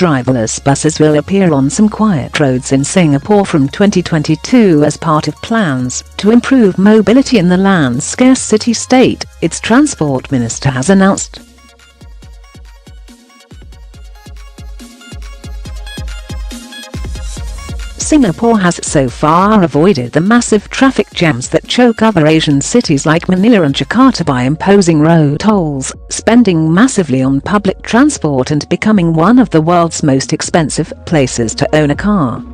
Driverless buses will appear on some quiet roads in Singapore from 2022 as part of plans to improve mobility in the land-scarce city-state, its transport minister has announced. Singapore has so far avoided the massive traffic jams that choke other Asian cities like Manila and Jakarta by imposing road tolls, spending massively on public transport and becoming one of the world's most expensive places to own a car.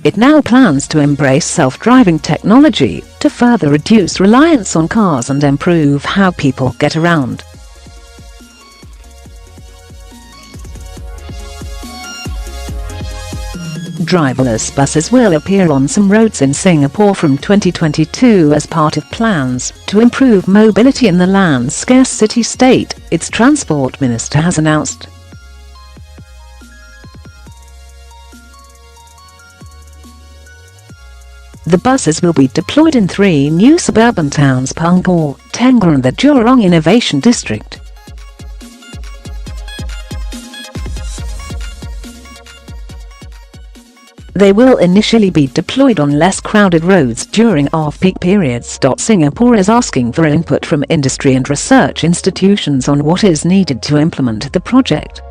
It now plans to embrace self-driving technology to further reduce reliance on cars and improve how people get around. Driverless buses will appear on some roads in Singapore from 2022 as part of plans to improve mobility in the land-scarce city-state, its transport minister has announced. The buses will be deployed in 3 new suburban towns: Punggol, Tengah and the Jurong Innovation District. They will initially be deployed on less crowded roads during off-peak periods. Singapore is asking for input from industry and research institutions on what is needed to implement the project.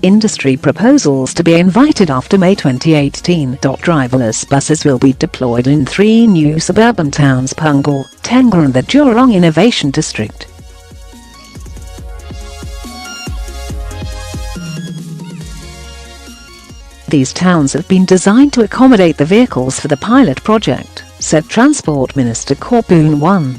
Industry proposals to be invited after May 2018. Driverless buses will be deployed in 3 new suburban towns: Punggol, Tengah and the Jurong Innovation District. These towns have been designed to accommodate the vehicles for the pilot project, said Transport Minister Boon. Wan.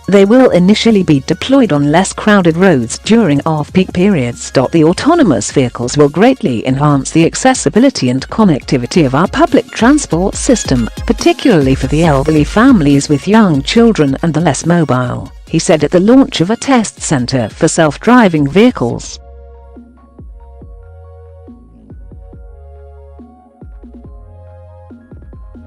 They will initially be deployed on less crowded roads during off-peak periods. The autonomous vehicles will greatly enhance the accessibility and connectivity of our public transport system, particularly for the elderly, families with young children and the less mobile, he said at the launch of a test centre for self-driving vehicles.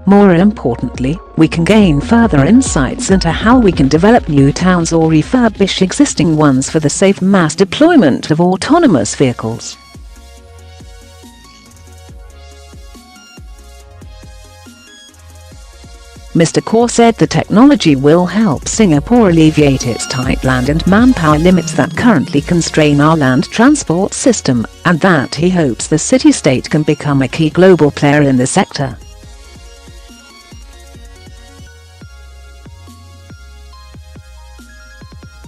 More importantly, we can gain further insights into how we can develop new towns or refurbish existing ones for the safe mass deployment of autonomous vehicles. Mr Khaw said the technology will help Singapore alleviate its tight land and manpower limits that currently constrain our land transport system, and that he hopes the city-state can become a key global player in the sector.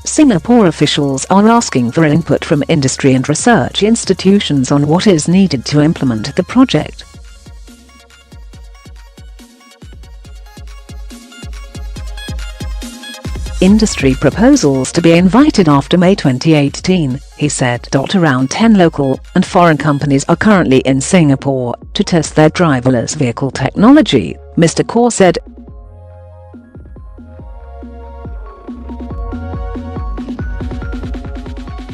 Singapore officials are asking for input from industry and research institutions on what is needed to implement the project. Industry proposals to be invited after May 2018, he said. Around 10 local and foreign companies are currently in Singapore to test their driverless vehicle technology, Mr Khaw said.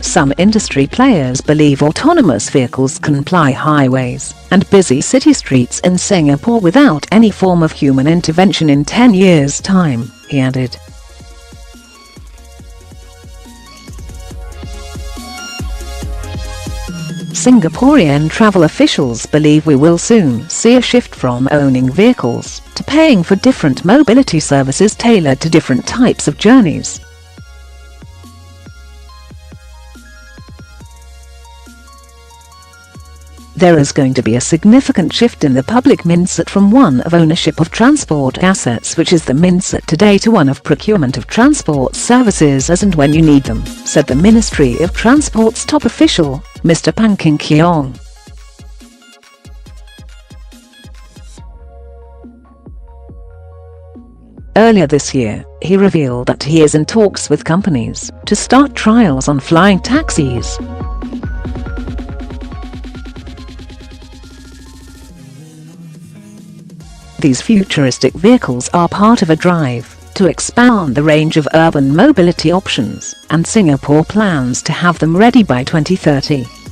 Some industry players believe autonomous vehicles can ply highways and busy city streets in Singapore without any form of human intervention in 10 years' time, he added. Singaporean travel officials believe we will soon see a shift from owning vehicles to paying for different mobility services tailored to different types of journeys. There is going to be a significant shift in the public mindset from one of ownership of transport assets, which is the mindset today, to one of procurement of transport services as and when you need them, said the Ministry of Transport's top official, Mr Pang King Keong. Earlier this year, he revealed that he is in talks with companies to start trials on flying taxis. These futuristic vehicles are part of a drive to expand the range of urban mobility options, and Singapore plans to have them ready by 2030.